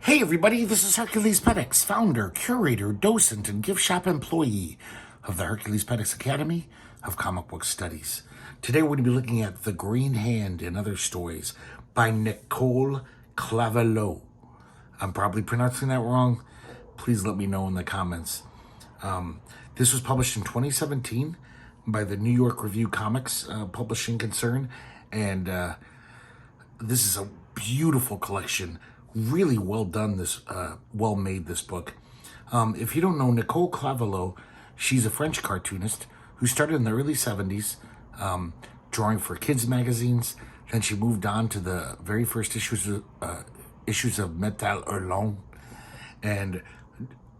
Hey everybody, this is herculespetix, founder, curator, docent, and gift shop employee of the herculespetix Academy of Comic Book Studies. Today we're going to be looking at The Green Hand and Other Stories by Nicole Claveloux. I'm probably pronouncing that wrong. Please let me know in the comments. This was published in 2017 by the New York Review Comics publishing concern, and this is a beautiful collection. Really well done, well made, this book. If you don't know Nicole Claveloux, she's a French cartoonist who started in the early 70s drawing for kids magazines. Then she moved on to the very first issues of Menstrual and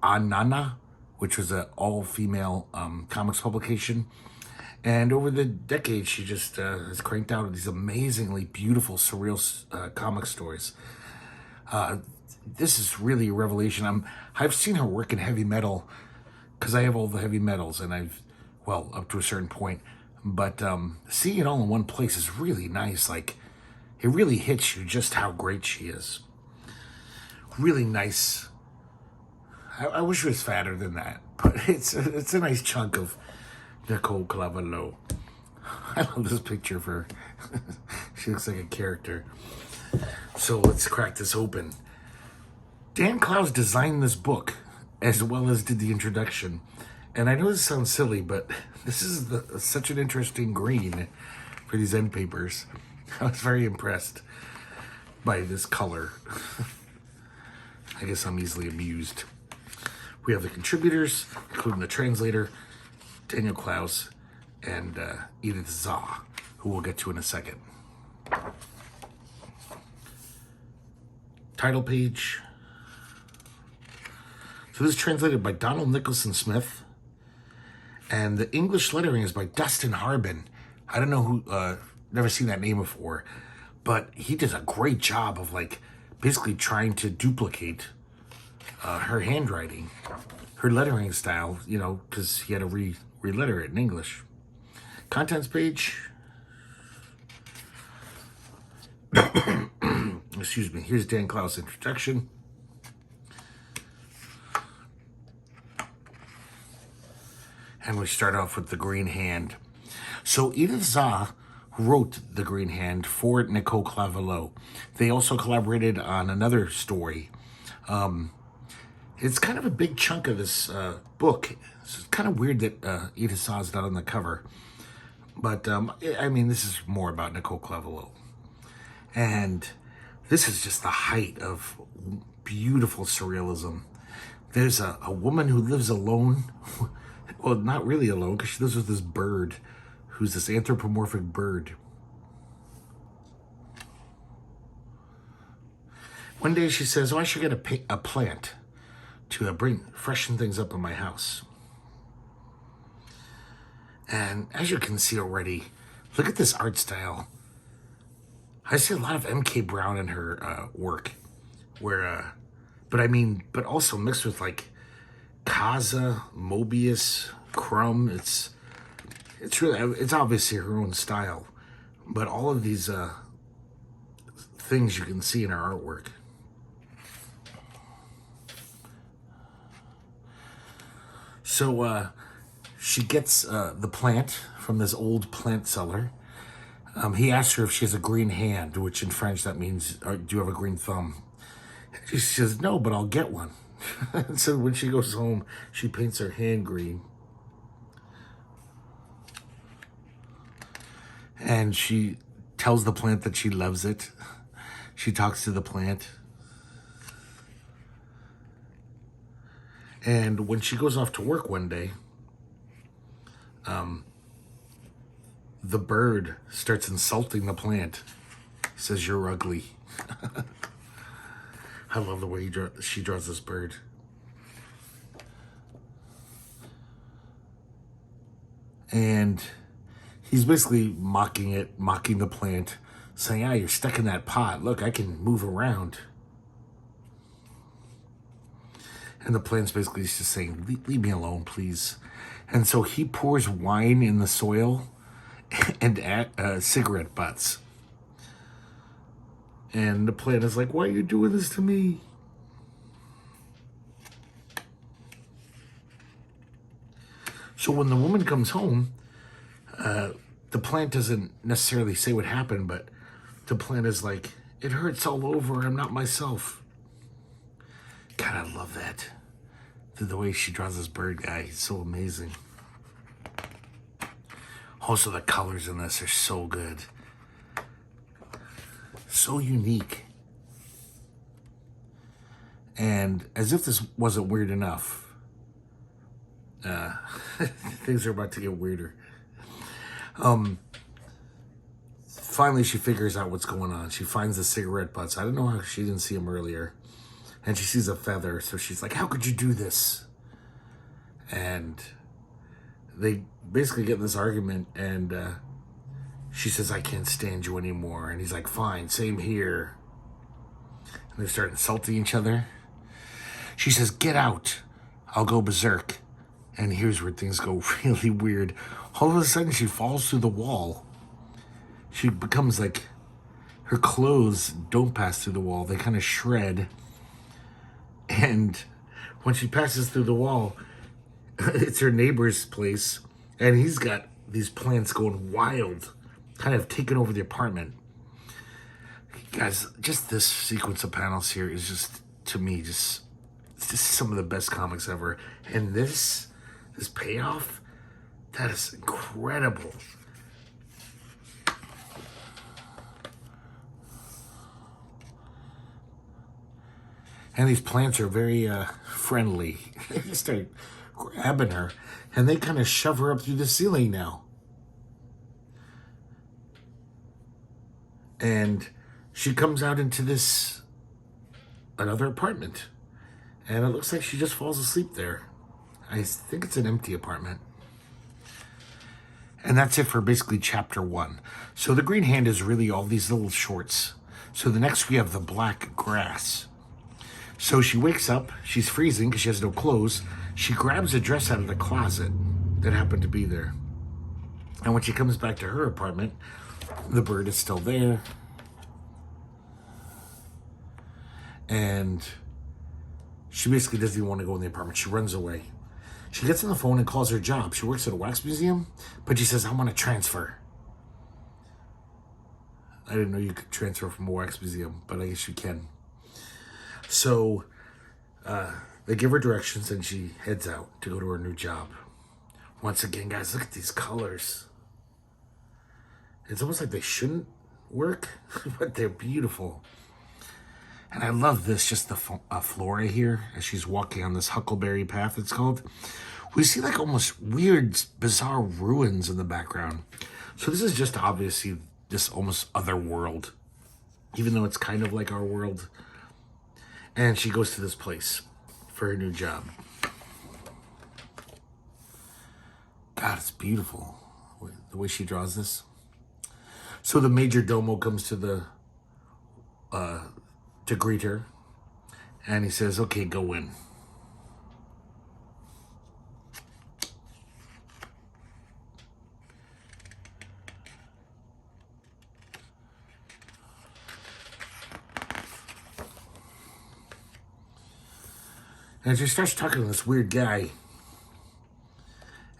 Nana, which was an all-female comics publication. And over the decades, she just has cranked out these amazingly beautiful, surreal comic stories. This is really a revelation. I've seen her work in heavy metal because I have all the heavy metals, and up to a certain point. But seeing it all in one place is really nice. Like, it really hits you just how great she is. Really nice. I wish it was fatter than that, but it's a nice chunk of Nicole Claveloux. I love this picture of her. She looks like a character. So let's crack this open. Dan Clowes designed this book as well as did the introduction. And I know this sounds silly, but this is such an interesting green for these end papers. I was very impressed by this color. I guess I'm easily amused. We have the contributors, including the translator, Daniel Clowes, and Edith Zah, who we'll get to in a second. Title page. So this is translated by Donald Nicholson Smith, and the English lettering is by Dustin Harbin. I don't know who, never seen that name before, but he does a great job of basically trying to duplicate her handwriting, her lettering style, because he had to re-letter it in English. Contents page. Excuse me. Here's Dan Clowes' introduction. And we start off with The Green Hand. So Edith Zah wrote The Green Hand for Nicole Claveloux. They also collaborated on another story. It's kind of a big chunk of this book. It's kind of weird that Edith Zah is not on the cover. But, this is more about Nicole Claveloux. And this is just the height of beautiful surrealism. There's a woman who lives alone. Well, not really alone, because she lives with this bird, who's this anthropomorphic bird. One day she says, I should get a plant to freshen things up in my house. And as you can see already, look at this art style. I see a lot of M.K. Brown in her work, but also mixed with Kaza, Mobius, Crumb. It's obviously her own style, but all of these things you can see in her artwork. So she gets the plant from this old plant seller. He asks her if she has a green hand, which in French that means, do you have a green thumb? She says, no, but I'll get one. So when she goes home, she paints her hand green. And she tells the plant that she loves it. She talks to the plant. And when she goes off to work one day, the bird starts insulting the plant. He says, you're ugly. I love the way she draws this bird. And he's basically mocking the plant, saying, you're stuck in that pot. Look, I can move around. And the plant's basically just saying, leave me alone, please. And so he pours wine in the soil and cigarette butts. And the plant is like, why are you doing this to me? So when the woman comes home, the plant doesn't necessarily say what happened, but the plant is like, it hurts all over. I'm not myself. God, I love that. The way she draws this bird guy, he's so amazing. Also, the colors in this are so good. So unique. And as if this wasn't weird enough, things are about to get weirder. Finally, she figures out what's going on. She finds the cigarette butts. I don't know how she didn't see them earlier. And she sees a feather, so she's like, how could you do this? And they basically get in this argument, and she says, I can't stand you anymore. And he's like, fine, same here. And they start insulting each other. She says, get out. I'll go berserk. And here's where things go really weird. All of a sudden, she falls through the wall. She becomes like, her clothes don't pass through the wall. They kind of shred. And when she passes through the wall, it's her neighbor's place. And he's got these plants going wild, kind of taking over the apartment. Guys, just this sequence of panels here is just, to me, it's just some of the best comics ever. And this payoff, that is incredible. And these plants are very friendly. They just start grabbing her, and they kind of shove her up through the ceiling now. And she comes out into another apartment. And it looks like she just falls asleep there. I think it's an empty apartment. And that's it for basically chapter 1. So the Green Hand is really all these little shorts. So the next we have the Black Grass. So she wakes up, she's freezing because she has no clothes. She grabs a dress out of the closet that happened to be there. And when she comes back to her apartment, the bird is still there. And she basically doesn't even want to go in the apartment. She runs away. She gets on the phone and calls her job. She works at a wax museum, but she says, I want to transfer. I didn't know you could transfer from a wax museum, but I guess you can. So they give her directions and she heads out to go to her new job. Once again, guys, look at these colors. It's almost like they shouldn't work, but they're beautiful. And I love this, just the flora here as she's walking on this huckleberry path, it's called. We see like almost weird, bizarre ruins in the background. So this is just obviously this almost other world, even though it's kind of like our world. And she goes to this place for her new job. God, it's beautiful, the way she draws this. So the major domo comes to greet her, and he says, okay, go in. And she starts talking to this weird guy,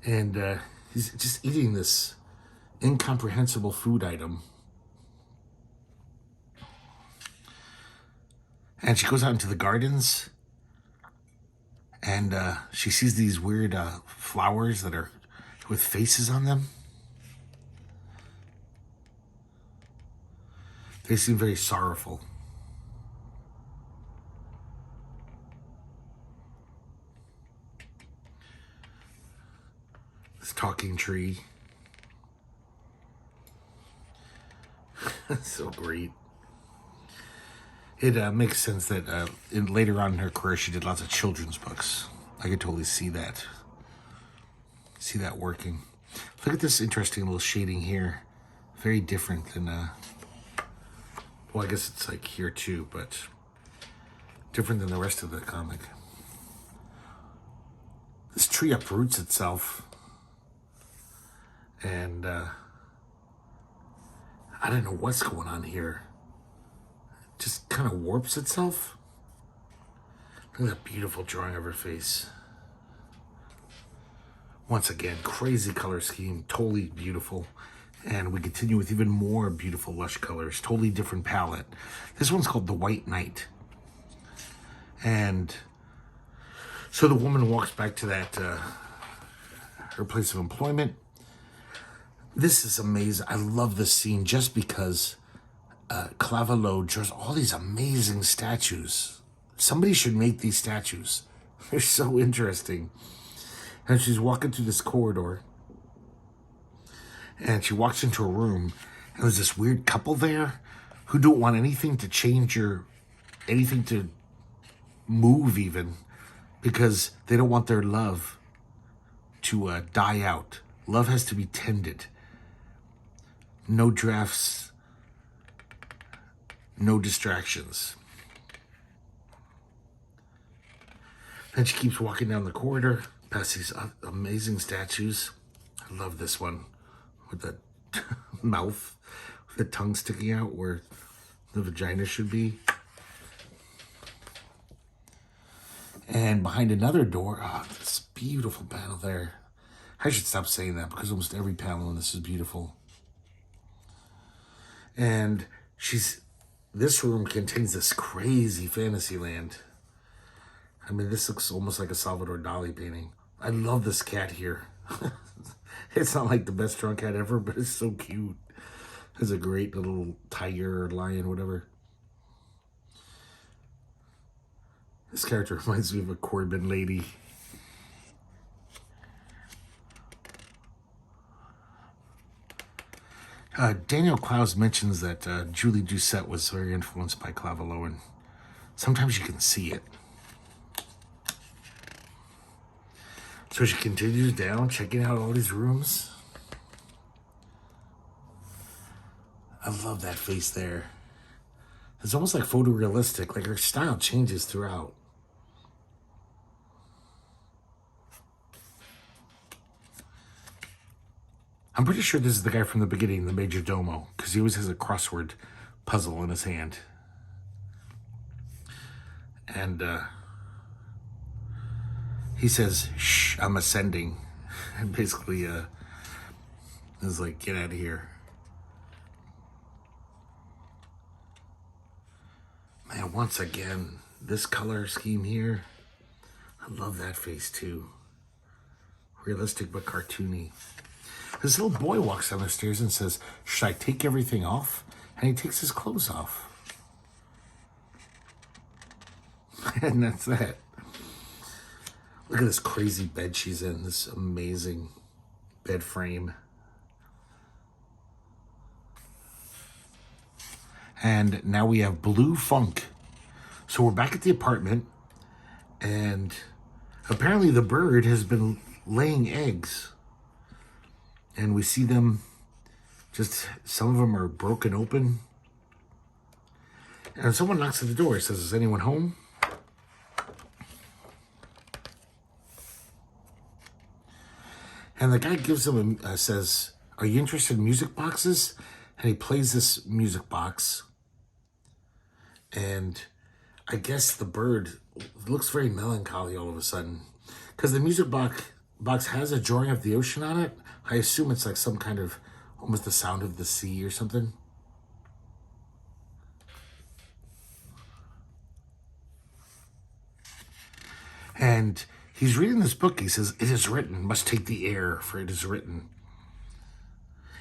and he's just eating this incomprehensible food item. And she goes out into the gardens, and she sees these weird flowers that are with faces on them. They seem very sorrowful. This talking tree. So great. It makes sense that later on in her career, she did lots of children's books. I could totally see that. See that working. Look at this interesting little shading here. Very different than, well, I guess it's like here too, but different than the rest of the comic. This tree uproots itself. And I don't know what's going on here. It just kind of warps itself. Look at that beautiful drawing of her face. Once again, crazy color scheme, totally beautiful. And we continue with even more beautiful lush colors, totally different palette. This one's called the White Knight. And so the woman walks back to that, her place of employment. This is amazing. I love this scene just because Claveloux draws all these amazing statues. Somebody should make these statues. They're so interesting. And she's walking through this corridor. And she walks into a room. And there's this weird couple there who don't want anything to change anything to move even. Because they don't want their love to die out. Love has to be tended. No drafts. No distractions. And she keeps walking down the corridor past these amazing statues. I love this one with the mouth, with the tongue sticking out where the vagina should be. And behind another door, this beautiful panel there. I should stop saying that because almost every panel in this is beautiful. And this room contains this crazy fantasy land. I mean, this looks almost like a Salvador Dali painting. I love this cat here. It's not like the best drawn cat ever, but it's so cute. It's a great little tiger or lion, whatever. This character reminds me of a Corbin lady. Daniel Klaus mentions that Julie Doucette was very influenced by Claveloux, and sometimes you can see it. So she continues down, checking out all these rooms. I love that face there. It's almost like photorealistic, like her style changes throughout. I'm pretty sure this is the guy from the beginning, the Major Domo, because he always has a crossword puzzle in his hand. And he says, "Shh, I'm ascending." And basically, is like, get out of here. Man, once again, this color scheme here, I love that face too. Realistic but cartoony. This little boy walks down the stairs and says, "Should I take everything off?" And he takes his clothes off. And that's that. Look at this crazy bed she's in, this amazing bed frame. And now we have Blue Funk. So we're back at the apartment, and apparently the bird has been laying eggs. And we see them, just some of them are broken open. And someone knocks at the door, says, "Is anyone home?" And the guy gives them, says, "Are you interested in music boxes?" And he plays this music box. And I guess the bird looks very melancholy all of a sudden. Because the music box has a drawing of the ocean on it. I assume it's like some kind of, almost the sound of the sea or something. And he's reading this book. He says, "It is written, must take the air, for it is written."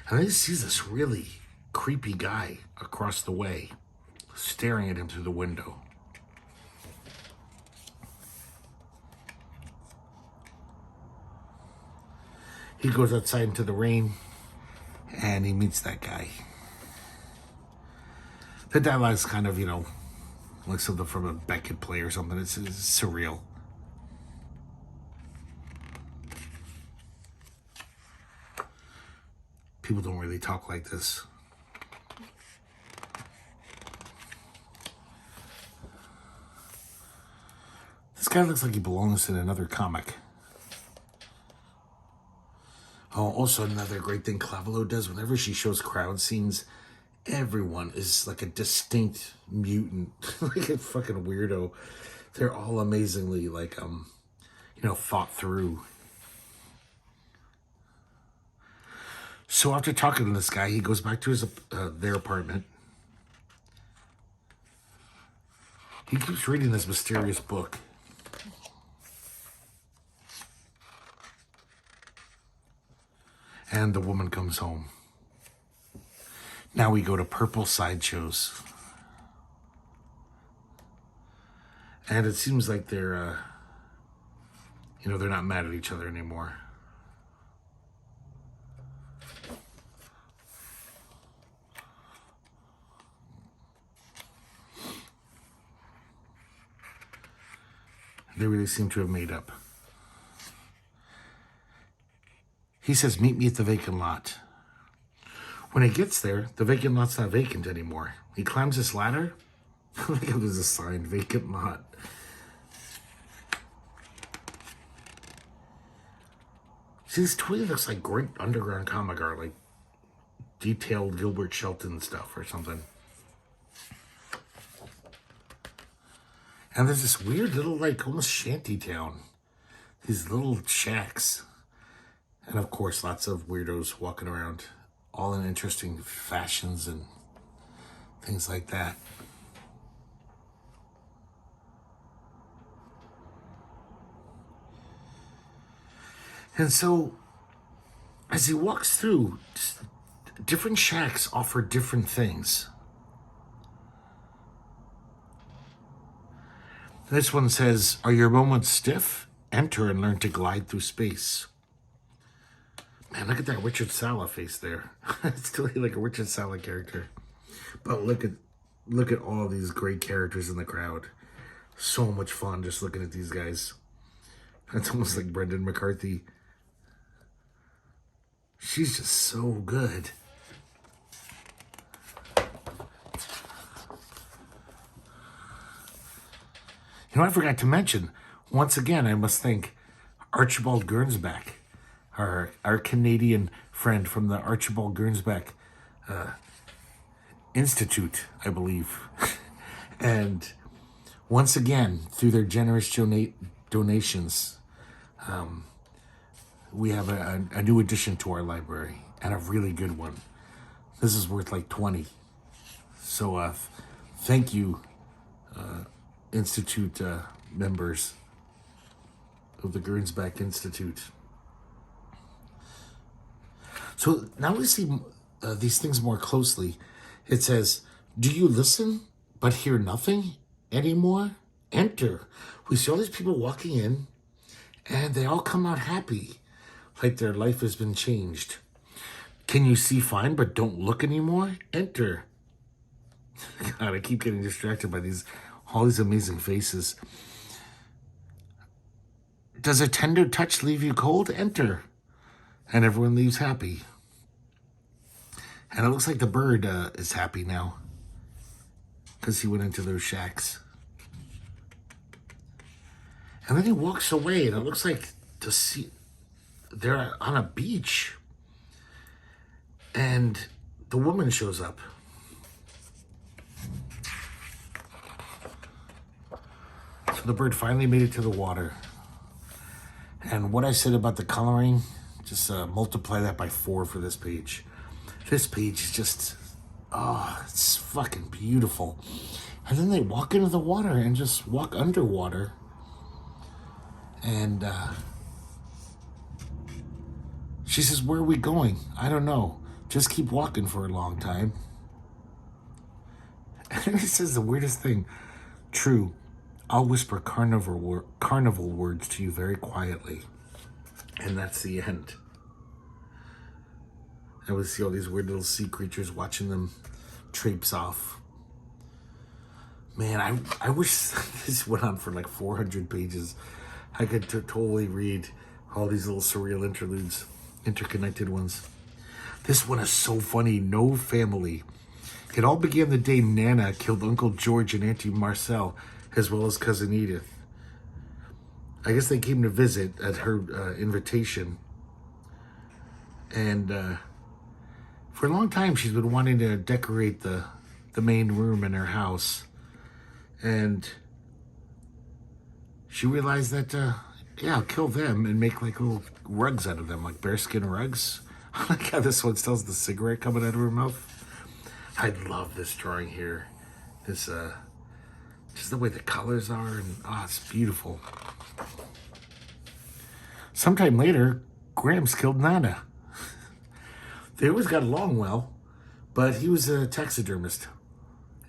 And then he sees this really creepy guy across the way, staring at him through the window. He goes outside into the rain, and he meets that guy. The dialogue's kind of, like something from a Beckett play or something. It's surreal. People don't really talk like this. This guy looks like he belongs in another comic. Oh, also another great thing Claveloux does, whenever she shows crowd scenes, everyone is like a distinct mutant, like a fucking weirdo. They're all amazingly thought through. So after talking to this guy, he goes back to his their apartment. He keeps reading this mysterious book. And the woman comes home. Now we go to purple sideshows. And it seems like they're, they're not mad at each other anymore. They really seem to have made up. He says, meet me at the vacant lot. When he gets there, the vacant lot's not vacant anymore. He climbs this ladder. Look at there's a sign, vacant lot. See, this totally looks like great underground comic art, like detailed Gilbert Shelton stuff or something. And there's this weird little, like, almost shantytown. These little shacks. And, of course, lots of weirdos walking around, all in interesting fashions and things like that. And so, as he walks through, different shacks offer different things. This one says, are your moments stiff? Enter and learn to glide through space. Man, look at that Richard Salla face there. It's totally like a Richard Salla character. But look at all these great characters in the crowd. So much fun just looking at these guys. That's almost like Brendan McCarthy. She's just so good. I forgot to mention, once again, I must thank Archibald Gernsback, our Canadian friend from the Archibald Gernsback Institute, I believe. And once again, through their generous donations, we have a new addition to our library, and a really good one. This is worth like 20. So thank you, Institute members of the Gernsback Institute. So now we see these things more closely. It says, do you listen but hear nothing anymore? Enter. We see all these people walking in, and they all come out happy, like their life has been changed. Can you see fine but don't look anymore? Enter. God, I keep getting distracted by all these amazing faces. Does a tender touch leave you cold? Enter. And everyone leaves happy. And it looks like the bird is happy now, because he went into those shacks. And then he walks away, and it looks like they're on a beach. And the woman shows up. So the bird finally made it to the water. And what I said about the coloring, just multiply that by 4 for this page. This page is just, it's fucking beautiful. And then they walk into the water and just walk underwater. And she says, where are we going? I don't know. Just keep walking for a long time. And he says the weirdest thing. True, I'll whisper carnival words to you very quietly. And that's the end. I would see all these weird little sea creatures watching them traipse off. Man, I wish this went on for like 400 pages. I could totally read all these little surreal interludes, interconnected ones. This one is so funny. No family. It all began the day Nana killed Uncle George and Auntie Marcel, as well as Cousin Edith. I guess they came to visit at her invitation. And for a long time, she's been wanting to decorate the main room in her house. And she realized that, I'll kill them and make like little rugs out of them, like bearskin rugs. I like how this one still has the cigarette coming out of her mouth. I love this drawing here. This, just the way the colors are, and it's beautiful. Sometime later, Gramps killed Nana. They always got along well, but he was a taxidermist,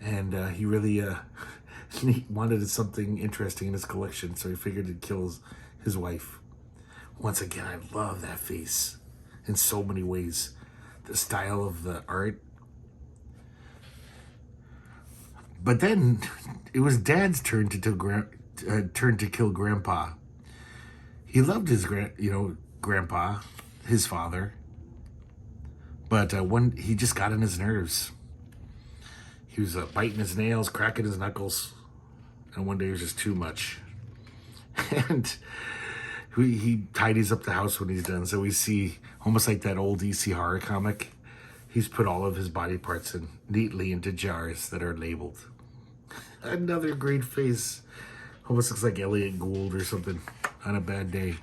and he really he wanted something interesting in his collection, so he figured he'd kill his wife. Once again, I love that face in so many ways. The style of the art. But then it was Dad's turn to kill Grandpa. He loved his Grandpa, his father. But he just got on his nerves. He was biting his nails, cracking his knuckles, and one day it was just too much. And he tidies up the house when he's done. So we see, almost like that old EC horror comic, he's put all of his body parts neatly into jars that are labeled. Another great face. Almost looks like Elliot Gould or something on a bad day.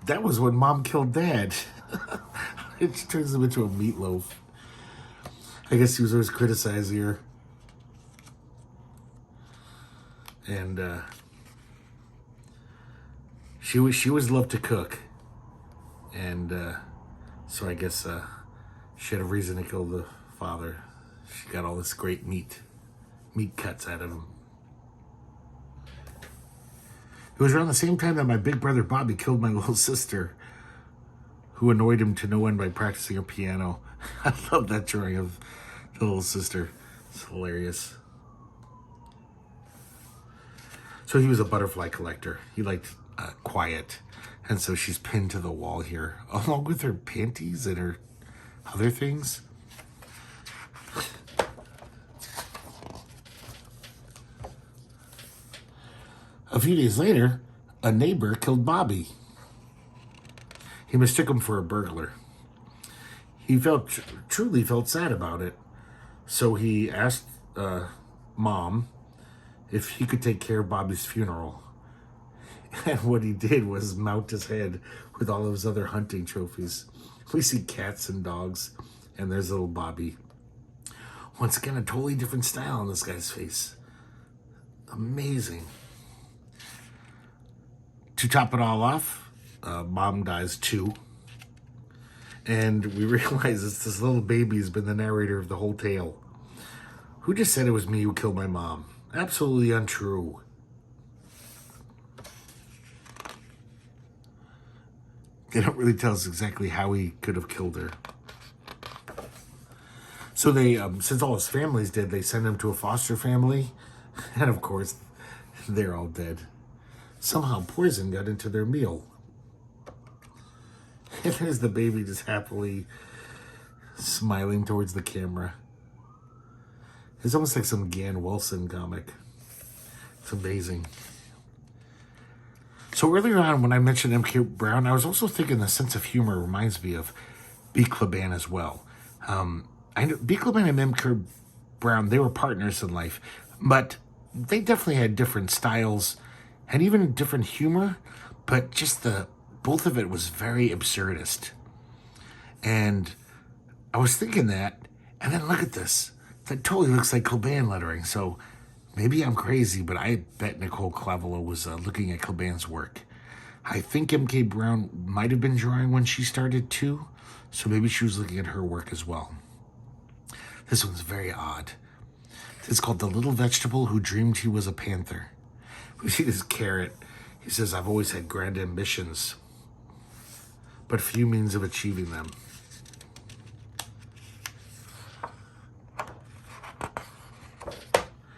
That was when Mom killed Dad. It turns him into a meatloaf. I guess he was always criticizing her. And she always loved to cook. And so I guess she had a reason to kill the father. She got all this great meat cuts out of him. It was around the same time that my big brother Bobby killed my little sister, who annoyed him to no end by practicing her piano. I love that drawing of the little sister. It's hilarious. So he was a butterfly collector. He liked quiet. And so she's pinned to the wall here, along with her panties and her other things. A few days later, a neighbor killed Bobby. He mistook him for a burglar. He truly felt sad about it. So he asked Mom if he could take care of Bobby's funeral. And what he did was mount his head with all of his other hunting trophies. We see cats and dogs, and there's little Bobby. Once again, a totally different style on this guy's face. Amazing. To top it all off, Mom dies too. And we realize this little baby's been the narrator of the whole tale. Who just said it was me who killed my mom? Absolutely untrue. They don't really tell us exactly how he could have killed her. So they, since all his family's dead, they send him to a foster family. And of course, they're all dead. Somehow poison got into their meal. And there's the baby just happily smiling towards the camera. It's almost like some Gan Wilson comic. It's amazing. So earlier on, when I mentioned M.K. Brown, I was also thinking the sense of humor reminds me of B. Claban as well. I know B. Claban and M.K. Brown, they were partners in life, but they definitely had different styles and even different humor, but just both of it was very absurdist. And I was thinking that, and then look at this. That totally looks like Claban lettering, so maybe I'm crazy, but I bet Nicole Claveloux was looking at Claban's work. I think M.K. Brown might have been drawing when she started too, so maybe she was looking at her work as well. This one's very odd. It's called The Little Vegetable Who Dreamed He Was a Panther. We see this carrot. He says, I've always had grand ambitions, but few means of achieving them.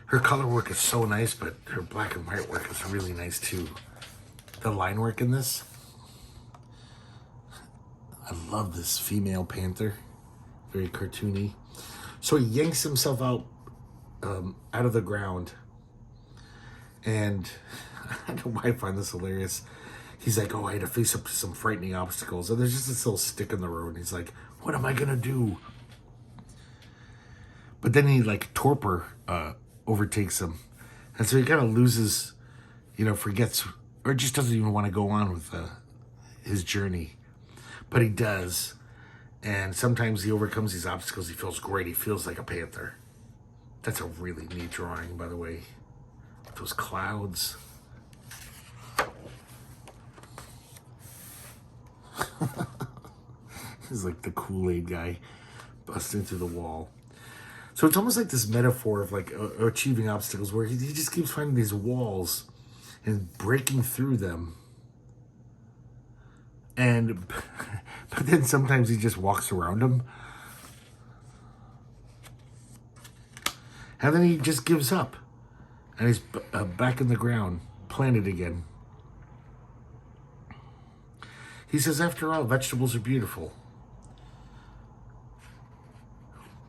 Her color work is so nice, but her black and white work is really nice too. The line work in this. I love this female panther. Very cartoony. So he yanks himself out of the ground. And I don't know why I find this hilarious. He's like, I had to face up to some frightening obstacles. And there's just this little stick in the road. And he's like, what am I going to do? But then he, torpor overtakes him. And so he kind of loses, forgets, or just doesn't even want to go on with his journey, but he does. And sometimes he overcomes these obstacles. He feels great. He feels like a panther. That's a really neat drawing, by the way. Those clouds. He's like the Kool-Aid guy busting through the wall. So it's almost like this metaphor of like achieving obstacles where he just keeps finding these walls and breaking through them. And but then sometimes he just walks around them. And then he just gives up. And he's back in the ground, planted again. He says, after all, vegetables are beautiful.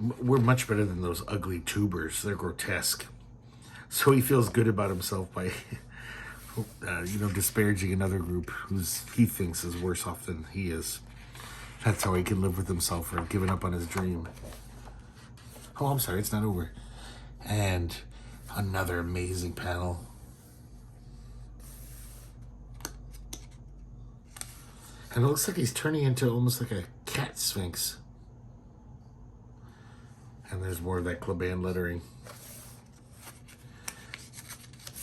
We're much better than those ugly tubers. They're grotesque. So he feels good about himself by, disparaging another group who's he thinks is worse off than he is. That's how he can live with himself for giving up on his dream. Oh, I'm sorry, it's not over. And another amazing panel. And it looks like he's turning into almost like a cat sphinx. And there's more of that Claban lettering.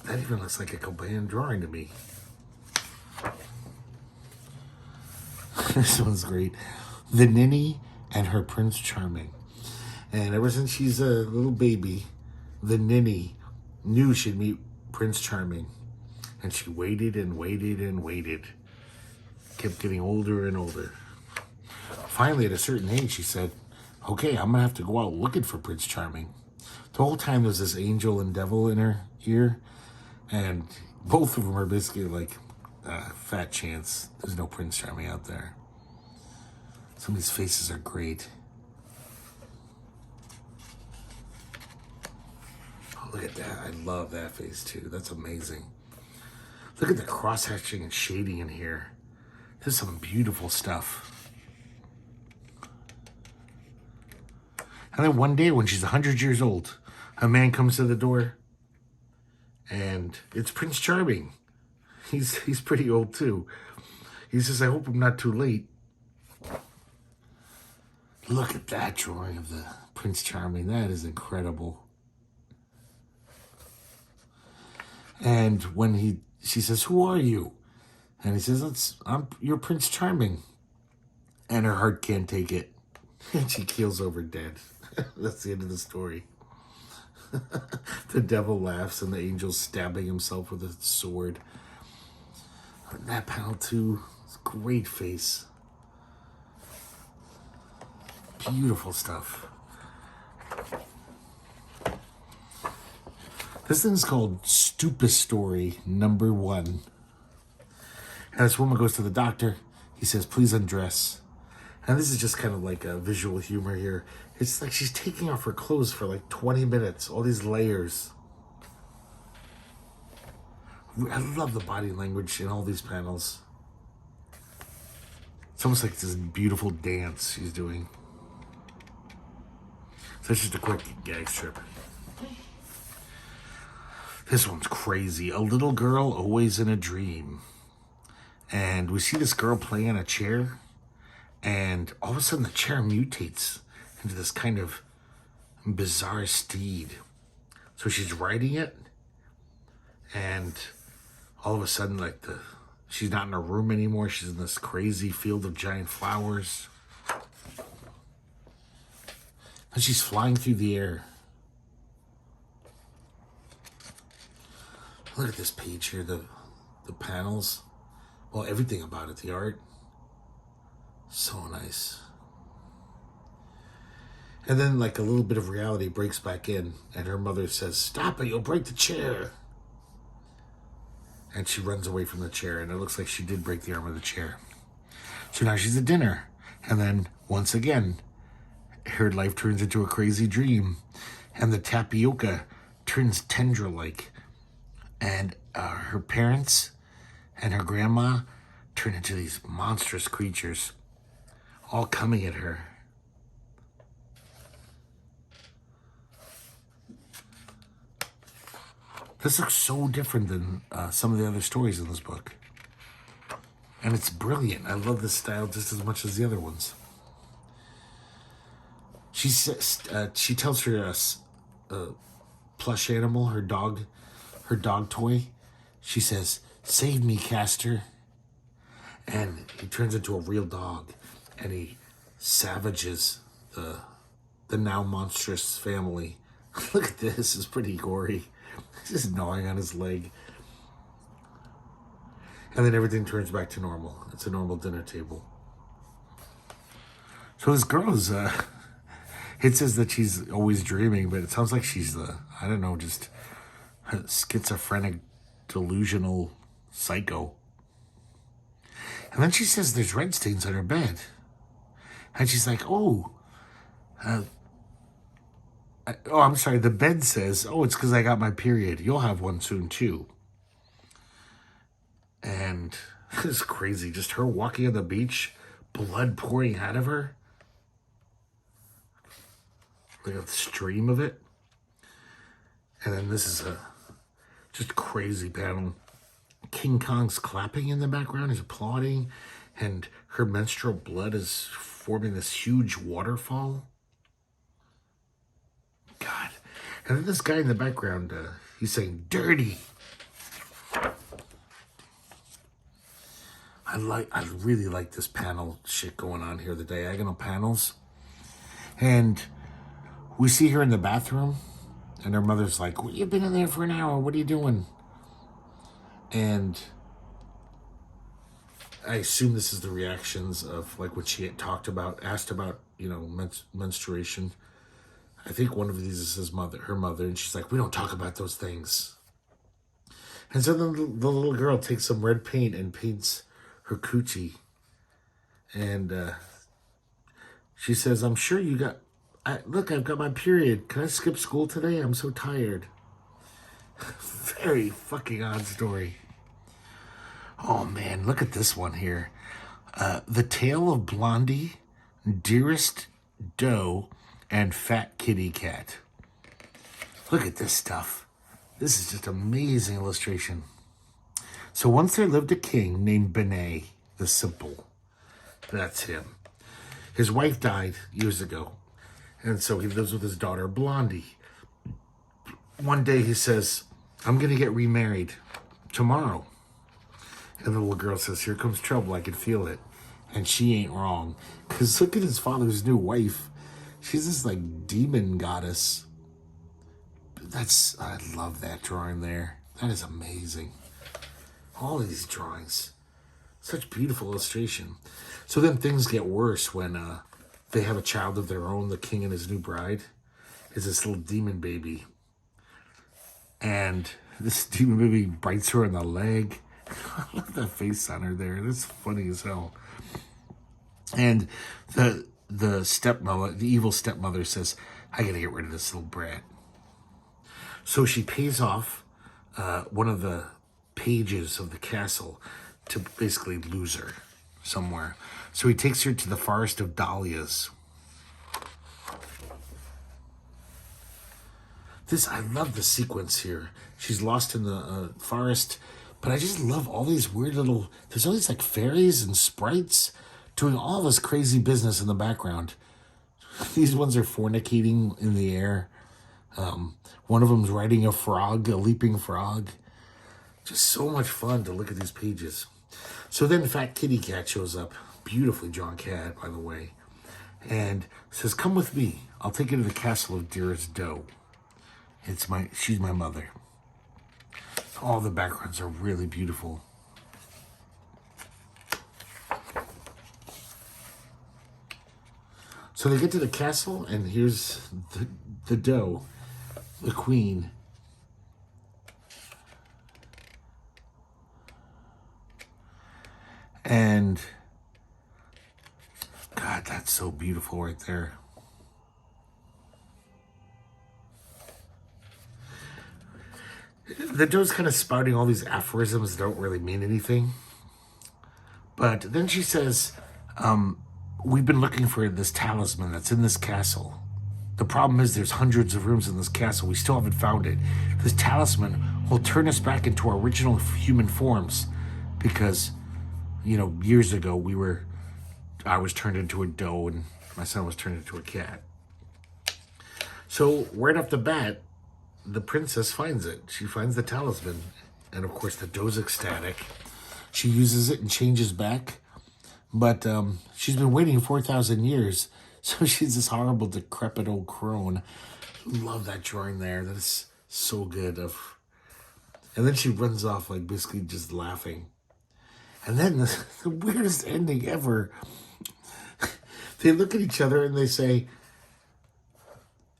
That even looks like a Claban drawing to me. This one's great. The Ninny and her Prince Charming. And ever since she's a little baby, the Ninny knew she'd meet Prince Charming. And she waited and waited and waited. Kept getting older and older. Finally, at a certain age, she said, okay, I'm going to have to go out looking for Prince Charming. The whole time there's this angel and devil in her ear. And both of them are basically like, fat chance. There's no Prince Charming out there. Some of these faces are great. Oh, look at that. I love that face too. That's amazing. Look at the cross-hatching and shading in here. There's some beautiful stuff. And then one day when she's 100 years old, a man comes to the door and it's Prince Charming. He's pretty old too. He says, I hope I'm not too late. Look at that drawing of the Prince Charming. That is incredible. And when she says, who are you? And he says, you're Prince Charming. And her heart can't take it. And she keels over dead. That's the end of the story. The devil laughs and the angel's stabbing himself with a sword. And that panel too. It's a great face. Beautiful stuff. This thing's called Stupid Story number 1. And this woman goes to the doctor. He says, please undress. And this is just kind of like a visual humor here. It's like she's taking off her clothes for like 20 minutes. All these layers. I love the body language in all these panels. It's almost like this beautiful dance she's doing. So it's just a quick gag strip. This one's crazy. A little girl always in a dream. And we see this girl playing on a chair. And all of a sudden the chair mutates into this kind of bizarre steed. So she's riding it. And all of a sudden, like she's not in her room anymore. She's in this crazy field of giant flowers. And she's flying through the air. Look at this page here, the panels. Well, everything about it, the art. So nice. And then like a little bit of reality breaks back in and her mother says, stop it, you'll break the chair. And she runs away from the chair and it looks like she did break the arm of the chair. So now she's at dinner. And then once again, her life turns into a crazy dream. And the tapioca turns tendril-like. And her parents and her grandma turn into these monstrous creatures, all coming at her. This looks so different than some of the other stories in this book. And it's brilliant. I love this style just as much as the other ones. She says, she tells her plush animal, her dog toy. She says, "Save me, Castor." And he turns into a real dog, and he savages the now monstrous family. Look at this; it's pretty gory. He's just gnawing on his leg. And then everything turns back to normal. It's a normal dinner table. So this girl is, it says that she's always dreaming, but it sounds like she's I don't know, just a schizophrenic, delusional psycho. And then she says there's red stains on her bed. And she's like, I'm sorry, the bed says, it's because I got my period. You'll have one soon, too. And it's crazy. Just her walking on the beach, blood pouring out of her. Like a stream of it. And then this is a just crazy panel. King Kong's clapping in the background. He's applauding. And her menstrual blood is forming this huge waterfall. God. And then this guy in the background, he's saying, "Dirty." I really like this panel shit going on here, the diagonal panels. And we see her in the bathroom, and her mother's like, "Well, you've been in there for an hour. What are you doing?" And I assume this is the reactions of like what she had asked about, menstruation. I think one of these is her mother, and she's like, "We don't talk about those things." And so then the little girl takes some red paint and paints her coochie. And she says, "I'm sure you got... Look, I've got my period. Can I skip school today? I'm so tired." Very fucking odd story. Oh, man, look at this one here. The Tale of Blondie, Dearest Doe, and Fat Kitty Cat. Look at this stuff. This is just amazing illustration. So once there lived a king named Benet the Simple. That's him. His wife died years ago. And so he lives with his daughter, Blondie. One day he says, "I'm going to get remarried tomorrow." And the little girl says, "Here comes trouble. I can feel it." And she ain't wrong. Because look at his father's new wife. She's this like demon goddess. I love that drawing there. That is amazing. All of these drawings. Such beautiful illustration. So then things get worse when they have a child of their own. The king and his new bride is this little demon baby. And this demon baby bites her in the leg. Look at that face on her there. That's funny as hell. And the stepmother, the evil stepmother says, "I gotta get rid of this little brat." So she pays off one of the pages of the castle to basically lose her somewhere. So he takes her to the Forest of Dahlias. I love the sequence here. She's lost in the forest, but I just love all these weird little, there's all these like fairies and sprites doing all this crazy business in the background. These ones are fornicating in the air. One of them's riding a frog, a leaping frog. Just so much fun to look at these pages. So then Fat Kitty Cat shows up. Beautifully drawn cat, by the way. And says, "Come with me. I'll take you to the castle of Dearest Doe. She's my mother." All the backgrounds are really beautiful. So they get to the castle, and here's the doe, the queen. And God, that's so beautiful right there. The doe's kind of spouting all these aphorisms that don't really mean anything. But then she says, "We've been looking for this talisman that's in this castle. The problem is there's hundreds of rooms in this castle. We still haven't found it. This talisman will turn us back into our original human forms because years ago, I was turned into a doe and my son was turned into a cat. So right off the bat, the princess finds it. She finds the talisman. And of course, the doe's ecstatic. She uses it and changes back. But she's been waiting 4,000 years. So she's this horrible, decrepit old crone. Love that drawing there. That is so good. And then she runs off, like, basically just laughing. And then the weirdest ending ever. They look at each other and they say,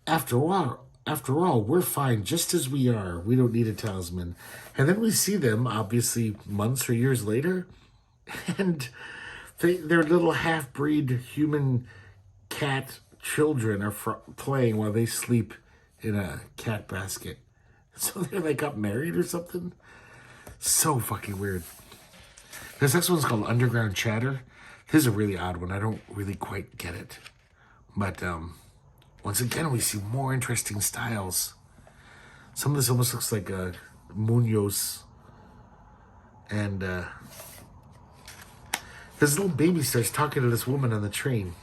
After all, we're fine just as we are. We don't need a talisman. And then we see them, obviously, months or years later. And their little half-breed human cat children are playing while they sleep in a cat basket. So they like got married or something. So fucking weird. This next one's called Underground Chatter. This is a really odd one. I don't really quite get it. But once again, we see more interesting styles. Some of this almost looks like a Munoz. And this little baby starts talking to this woman on the train.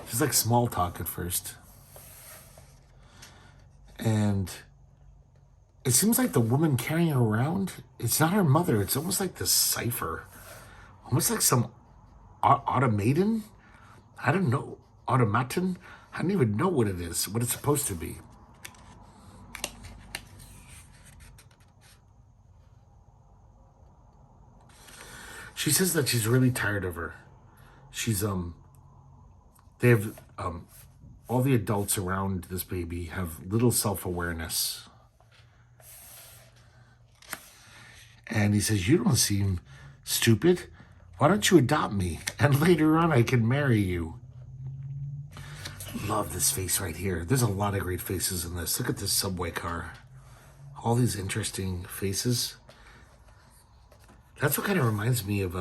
She's like small talk at first. And it seems like the woman carrying her around, it's not her mother. It's almost like this cipher. Almost like some automaton. I don't know. Automaton. I don't even know what it is. What it's supposed to be. She says that she's really tired of her. She's, they have, all the adults around this baby have little self-awareness. And he says, you don't seem stupid. Why don't you adopt me? And later on, I can marry you. Love this face right here. There's a lot of great faces in this. Look at this subway car. All these interesting faces. That's what kind of reminds me of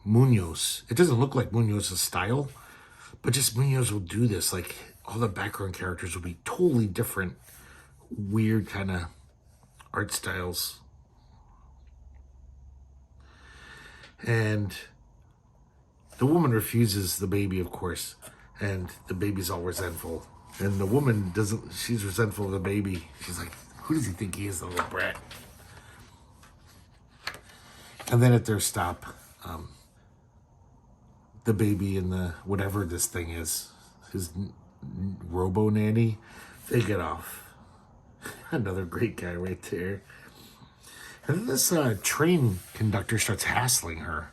Munoz. It doesn't look like Munoz's style, but just Munoz will do this. Like, all the background characters will be totally different, weird kind of art styles. And the woman refuses the baby, of course, and the baby's all resentful. And the woman doesn't, she's resentful of the baby. She's like, who does he think he is, the little brat? And then at their stop, the baby and the, whatever this thing is, his robo-nanny, they get off. Another great guy right there. And then this train conductor starts hassling her.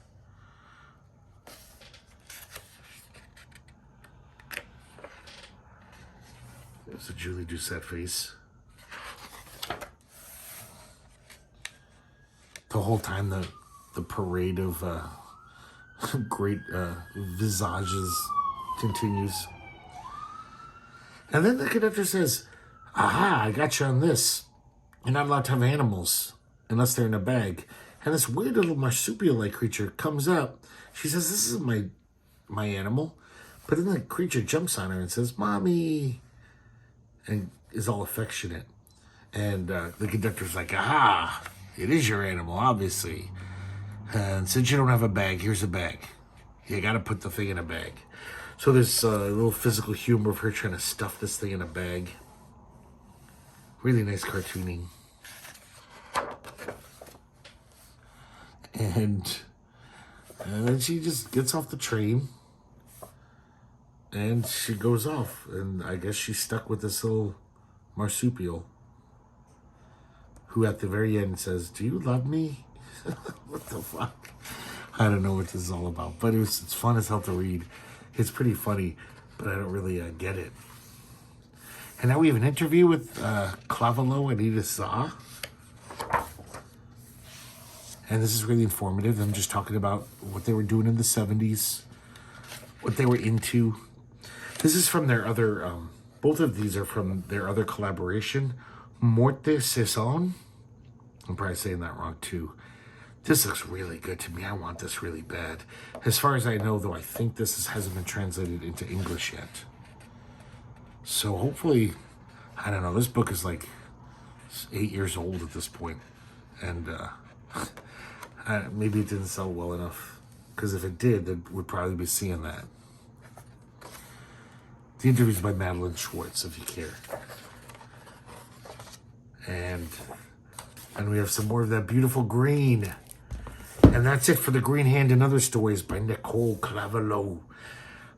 There's a Julie Doucette face. The whole time the parade of great visages continues. And then the conductor says, aha, I got you on this. You're not allowed to have animals unless they're in a bag. And this weird little marsupial-like creature comes up. She says, this is my animal. But then the creature jumps on her and says, Mommy, and is all affectionate. And the conductor's like, aha, it is your animal, obviously. And since you don't have a bag, here's a bag. You got to put the thing in a bag. So there's a little physical humor of her trying to stuff this thing in a bag. Really nice cartooning. And then she just gets off the train. And she goes off. And I guess she's stuck with this little marsupial. Who at the very end says, do you love me? What the fuck? I don't know what this is all about. But it's fun as hell to read. It's pretty funny. But I don't really get it. And now we have an interview with Claveloux and Edith Zaw. And this is really informative. I'm just talking about what they were doing in the 70s. What they were into. This is from their other... both of these are from their other collaboration. Morte Saison. I'm probably saying that wrong too. This looks really good to me. I want this really bad. As far as I know, though, I think this hasn't been translated into English yet. So hopefully, I don't know, this book is like 8 years old at this point. And maybe it didn't sell well enough. because if it did, then we'd probably be seeing that. The interview's by Madeline Schwartz, if you care. And we have some more of that beautiful green. And that's it for The Green Hand and Other Stories by Nicole Claveloux.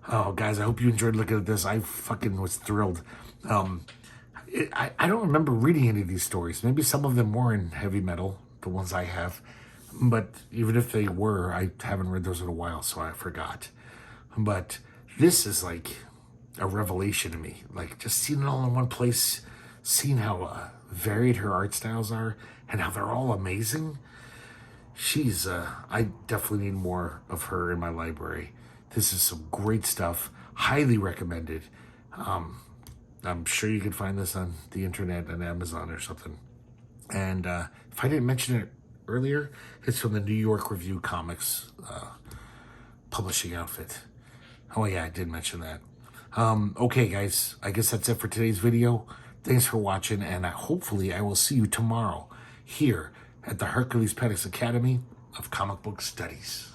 Oh, guys, I hope you enjoyed looking at this. I fucking was thrilled. I don't remember reading any of these stories. Maybe some of them were in heavy metal, the ones I have. But even if they were, I haven't read those in a while, so I forgot. But this is like a revelation to me. Like, just seeing it all in one place, seeing how varied her art styles are, and how they're all amazing. She's, I definitely need more of her in my library. This is some great stuff. Highly recommended. I'm sure you can find this on the internet and Amazon or something. And if I didn't mention it earlier, it's from the New York Review Comics publishing outfit. Oh yeah, I did mention that. Okay, guys, I guess that's it for today's video. Thanks for watching, and hopefully I will see you tomorrow here at the Herculespetix Academy of Comic Book Studies.